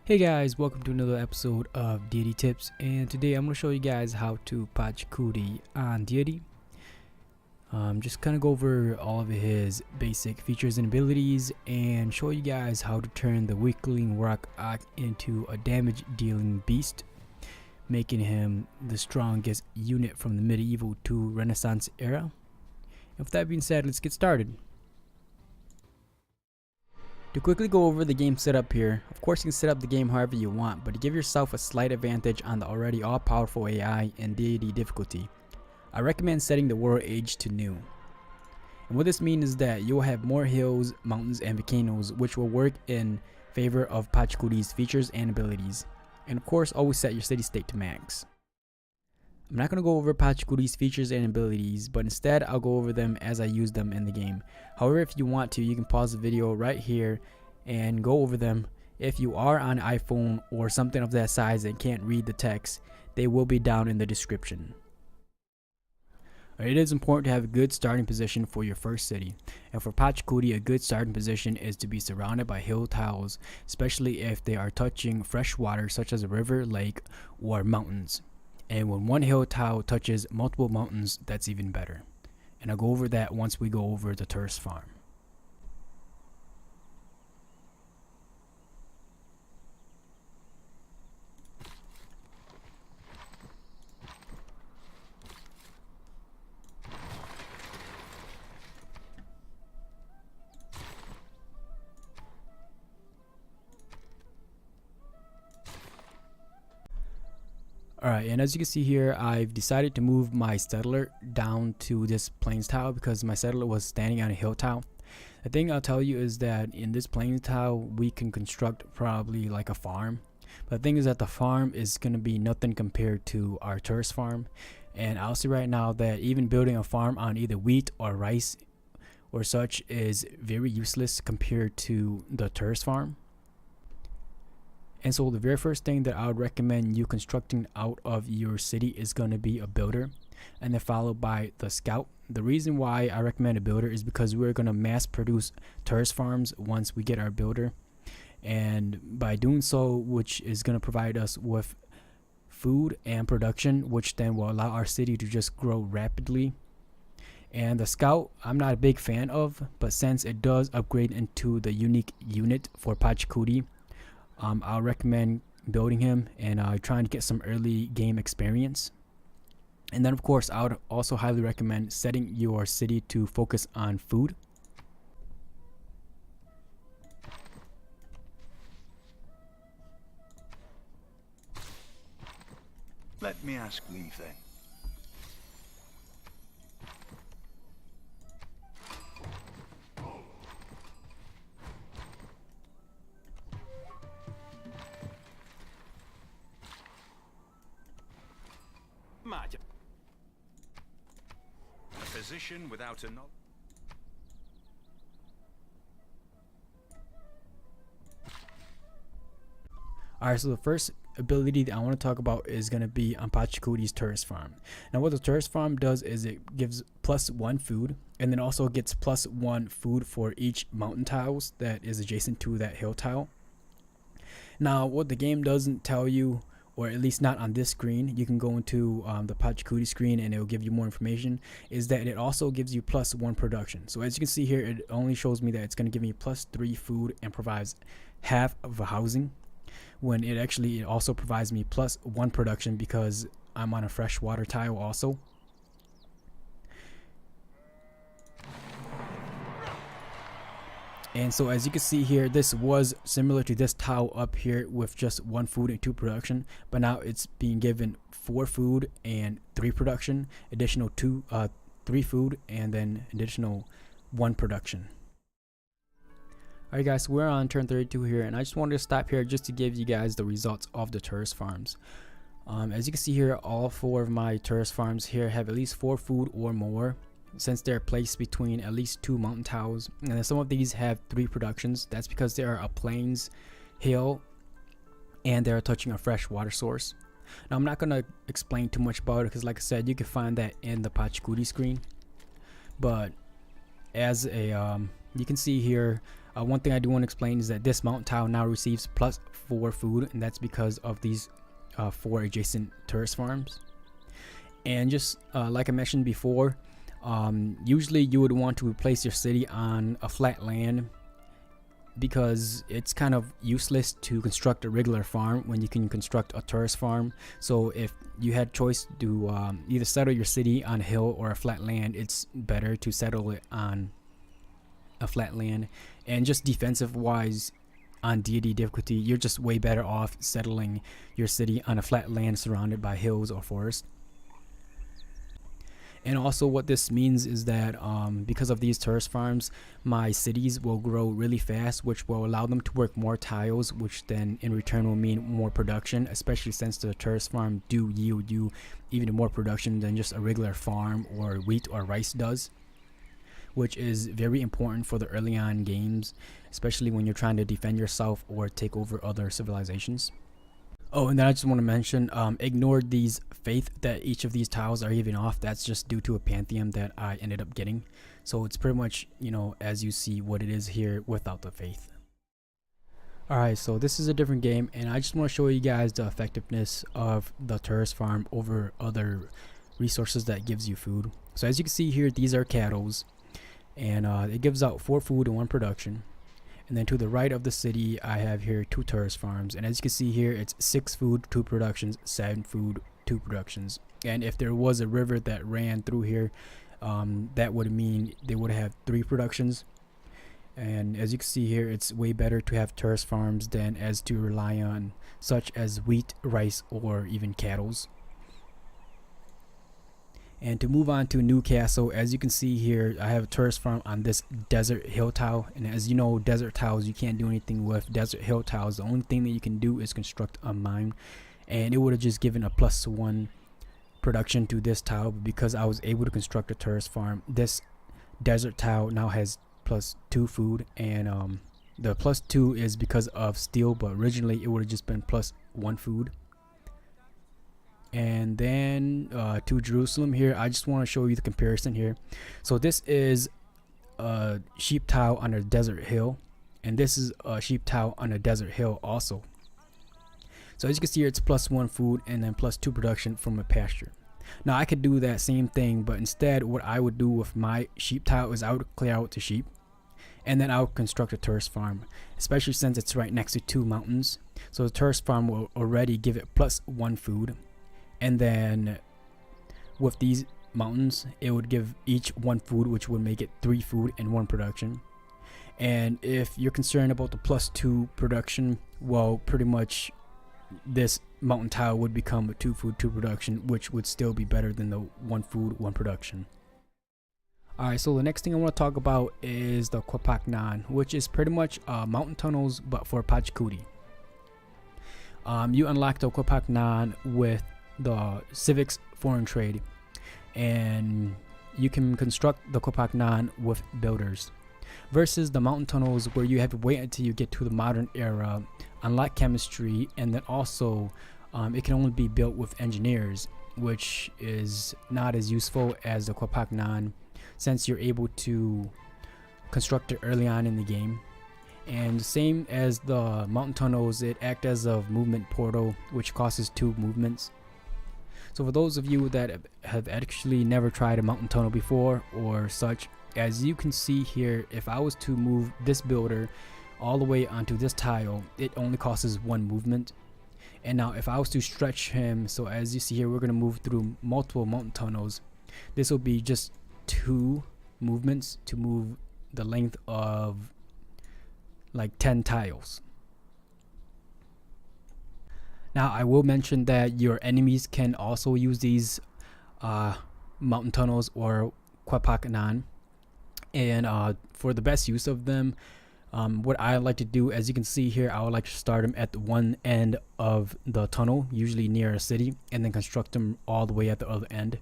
Hey guys, welcome to another episode of Deity Tips, and today I'm going to show you guys how to Pachacuti on Deity. Just kind of go over all of his basic features and abilities and show you guys how to turn the weakling Waraq Aq into a damage dealing beast, making him the strongest unit from the medieval to Renaissance era. And with that being said, let's get started. To quickly go over the game setup here, of course you can set up the game however you want, but to give yourself a slight advantage on the already all-powerful AI and deity difficulty, I recommend setting the world age to new. And what this means is that you will have more hills, mountains, and volcanoes, which will work in favor of Pachacuti's features and abilities. And of course, always set your city state to max. I'm not going to go over Pachacuti's features and abilities, but instead I'll go over them as I use them in the game. However, if you want to, you can pause the video right here and go over them. If you are on iPhone or something of that size and can't read the text, they will be down in the description. It is important to have a good starting position for your first city, and for Pachacuti, a good starting position is to be surrounded by hill tiles, especially if they are touching fresh water such as a river, lake, or mountains. And when one hill tile touches multiple mountains, that's even better. And I'll go over that once we go over the Terrace Farm. Alright, and as you can see here, I've decided to move my settler down to this plains tile because my settler was standing on a hill tile. The thing I'll tell you is that in this plains tile, we can construct probably like a farm. But the thing is that the farm is going to be nothing compared to our Terrace Farm. And I'll say right now that even building a farm on either wheat or rice or such is very useless compared to the Terrace Farm. And so the very first thing that I would recommend you constructing out of your city is going to be a builder, and then followed by the scout. The reason why I recommend a builder is because we're going to mass produce Terrace Farms once we get our builder, and by doing so, which is going to provide us with food and production, which then will allow our city to just grow rapidly. And the scout I'm not a big fan of, but since it does upgrade into the unique unit for Pachacuti, I'll recommend building him and trying to get some early game experience. And then of course I would also highly recommend setting your city to focus on food. Let me ask leave then. A position without a knowledge. Alright, so the first ability that I want to talk about is going to be on Pachacuti's Terrace Farm. Now what the Terrace Farm does is it gives +1 food, and then also gets +1 food for each mountain tiles that is adjacent to that hill tile. Now what the game doesn't tell you, or at least not on this screen, you can go into the Pachacuti screen and it will give you more information, is that it also gives you +1 production. So as you can see here, it only shows me that it's going to give me +3 food and provides half of a housing, when it also provides me +1 production because I'm on a freshwater tile also. And so as you can see here, this was similar to this tile up here with just 1 food and 2 production, but now it's being given 4 food and 3 production, additional 3 food, and then additional 1 production. Alright guys, so we're on turn 32 here, and I just wanted to stop here just to give you guys the results of the Terrace Farms. As you can see here, all 4 of my Terrace Farms here have at least 4 food or more, since they're placed between at least 2 mountain tiles, and then some of these have 3 productions. That's because they are a plains, hill, and they're touching a fresh water source. Now I'm not going to explain too much about it because like I said, you can find that in the Pachacuti screen, but as a you can see here, One thing I do want to explain is that this mountain tile now receives +4 food, and that's because of these 4 adjacent terrace farms. And just like I mentioned before, usually you would want to place your city on a flat land, because it's kind of useless to construct a regular farm when you can construct a terrace farm. So if you had choice to either settle your city on a hill or a flat land, it's better to settle it on a flat land. And just defensive wise, on deity difficulty, you're just way better off settling your city on a flat land surrounded by hills or forest. And also what this means is that because of these terrace farms, my cities will grow really fast, which will allow them to work more tiles, which then in return will mean more production, especially since the terrace farm do yield you even more production than just a regular farm or wheat or rice does, which is very important for the early on games, especially when you're trying to defend yourself or take over other civilizations. Oh, and then I just want to mention, ignore these faith that each of these tiles are even off. That's just due to a pantheon that I ended up getting. So it's pretty much, you know, as you see what it is here without the faith. Alright, so this is a different game, and I just want to show you guys the effectiveness of the terrace farm over other resources that gives you food. So as you can see here, these are cattles, and it gives out 4 food and 1 production. And then to the right of the city, I have here 2 terrace farms, and as you can see here, it's 6 food, 2 productions, 7 food, 2 productions. And if there was a river that ran through here, that would mean they would have 3 productions. And as you can see here, it's way better to have terrace farms than as to rely on such as wheat, rice, or even cattles. And to move on to Newcastle, as you can see here, I have a terrace farm on this desert hill tile. And as you know, desert tiles you can't do anything with. Desert hill tiles, the only thing that you can do is construct a mine. And it would have just given a +1 production to this tile, but because I was able to construct a terrace farm, this desert tile now has +2 food. And the +2 is because of steel, but originally it would have just been +1 food. And then to Jerusalem here, I just want to show you the comparison here. So this is a sheep tile on a desert hill, and this is a sheep tile on a desert hill also. So as you can see here, it's +1 food and then +2 production from a pasture. Now I could do that same thing, but instead what I would do with my sheep tile is I would clear out the sheep, and then I would construct a terrace farm, especially since it's right next to 2 mountains. So the terrace farm will already give it +1 food. And then with these mountains, it would give each 1 food, which would make it 3 food and 1 production. And if you're concerned about the +2 production, well, pretty much this mountain tile would become a 2 food 2 production, which would still be better than the 1 food 1 production. Alright, so the next thing I want to talk about is the Qhapaq Nan, which is pretty much mountain tunnels but for Pachacuti. You unlock the Qhapaq Nan with the civics foreign trade, and you can construct the Qhapaq Nan with builders, versus the mountain tunnels where you have to wait until you get to the modern era, unlock chemistry, and then also it can only be built with engineers, which is not as useful as the Qhapaq Nan since you're able to construct it early on in the game. And same as the mountain tunnels, it acts as a movement portal, which causes 2 movements. So for those of you that have actually never tried a mountain tunnel before or such, as you can see here, if I was to move this builder all the way onto this tile, it only causes 1 movement. And now if I was to stretch him, so as you see here, we're going to move through multiple mountain tunnels. This will be just 2 movements to move the length of like 10 tiles. Now I will mention that your enemies can also use these mountain tunnels or Qhapaq Nan, and for the best use of them, what I like to do, as you can see here, I would like to start them at the one end of the tunnel, usually near a city, and then construct them all the way at the other end.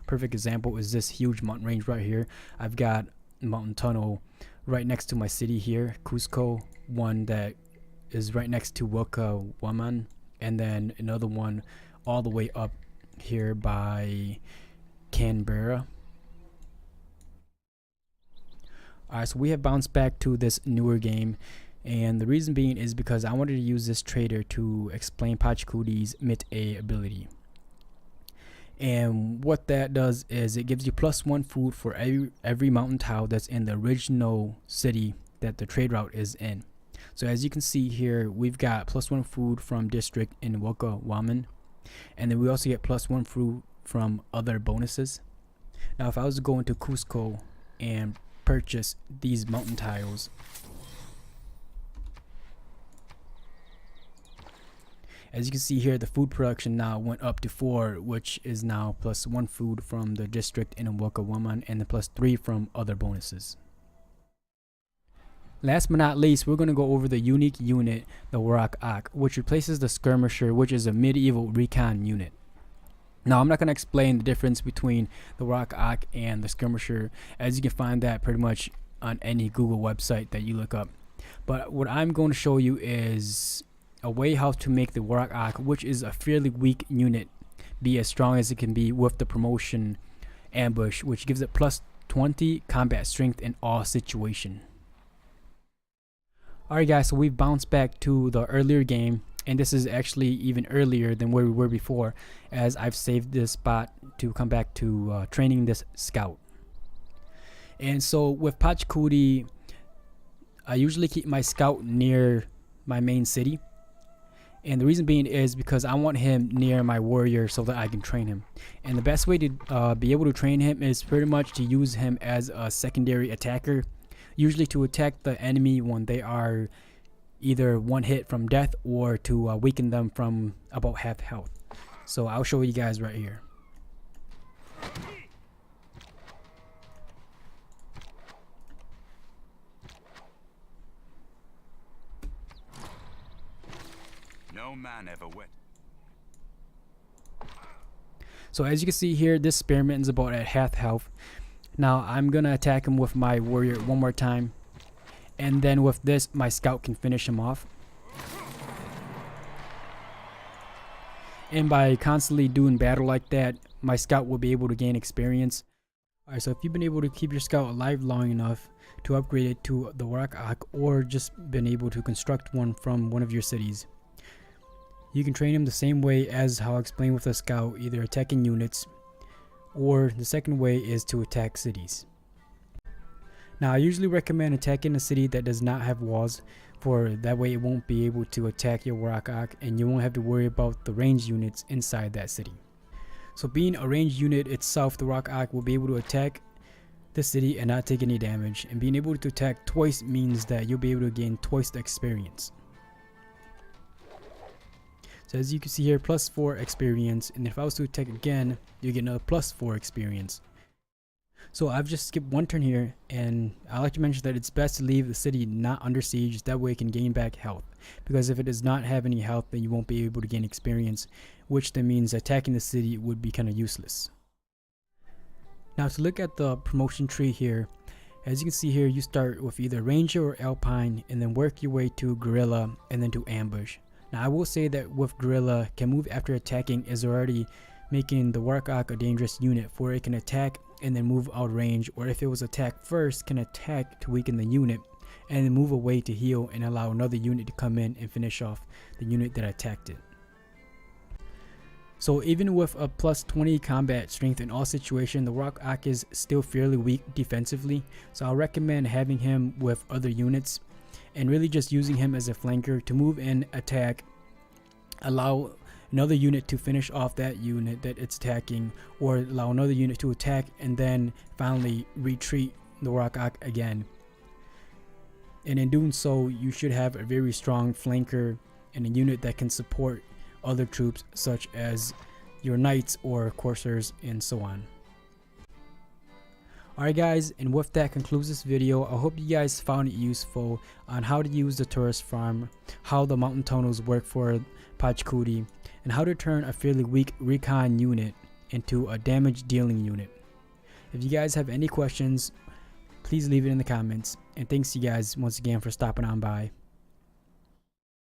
Perfect example is this huge mountain range right here. I've got a mountain tunnel right next to my city here, Cusco, one that is right next to Waman, and then another one all the way up here by Canberra. Alright, so we have bounced back to this newer game, and the reason being is because I wanted to use this trader to explain Pachacuti's Myth A ability. And what that does is it gives you +1 food for every mountain tile that's in the original city that the trade route is in. So as you can see here, we've got +1 food from district in Waraq, and then we also get +1 food from other bonuses. Now if I was to go into Cusco and purchase these mountain tiles, as you can see here, the food production now went up to 4, which is now +1 food from the district in Waraq and the +3 from other bonuses. Last but not least, we're going to go over the unique unit, the Waraq Aq, which replaces the Skirmisher, which is a medieval recon unit. Now, I'm not going to explain the difference between the Waraq Aq and the Skirmisher, as you can find that pretty much on any Google website that you look up. But what I'm going to show you is a way how to make the Waraq Aq, which is a fairly weak unit, be as strong as it can be with the promotion ambush, which gives it +20 combat strength in all situation. Alright guys, so we've bounced back to the earlier game, and this is actually even earlier than where we were before, as I've saved this spot to come back to training this scout. And so with Pachacuti, I usually keep my scout near my main city, and the reason being is because I want him near my warrior so that I can train him. And the best way to be able to train him is pretty much to use him as a secondary attacker, usually to attack the enemy when they are either one hit from death or to weaken them from about half health. So I'll show you guys right here. No man ever wet. So as you can see here, this spearman is about at half health. Now I'm gonna attack him with my warrior one more time, and then with this my scout can finish him off. And by constantly doing battle like that, my scout will be able to gain experience. Alright, so if you've been able to keep your scout alive long enough to upgrade it to the Waraq Aq, or just been able to construct one from one of your cities, you can train him the same way as how I explained with the scout, either attacking units, or the second way is to attack cities. Now I usually recommend attacking a city that does not have walls, for that way it won't be able to attack your Waraq Aq and you won't have to worry about the ranged units inside that city. So being a ranged unit itself, the Waraq Aq will be able to attack the city and not take any damage, and being able to attack twice means that you'll be able to gain twice the experience. So as you can see here, +4 experience, and if I was to attack again, you get another +4 experience. So I've just skipped one turn here, and I like to mention that it's best to leave the city not under siege, that way it can gain back health, because if it does not have any health, then you won't be able to gain experience, which then means attacking the city would be kind of useless. Now to look at the promotion tree here, as you can see here, you start with either ranger or alpine, and then work your way to guerrilla and then to ambush. Now I will say that with guerrilla, can move after attacking is already making the Waraq Aq a dangerous unit, for it can attack and then move out range, or if it was attacked first, can attack to weaken the unit and then move away to heal and allow another unit to come in and finish off the unit that attacked it. So even with a +20 combat strength in all situations, the Waraq Aq is still fairly weak defensively, so I'll recommend having him with other units and really just using him as a flanker to move in, attack, allow another unit to finish off that unit that it's attacking, or allow another unit to attack and then finally retreat the Waraq Aq again. And in doing so, you should have a very strong flanker and a unit that can support other troops such as your knights or coursers and so on. Alright guys, and with that concludes this video. I hope you guys found it useful on how to use the Terrace Farm, how the mountain tunnels work for Pachacuti, and how to turn a fairly weak recon unit into a damage dealing unit. If you guys have any questions, please leave it in the comments, and thanks you guys once again for stopping on by.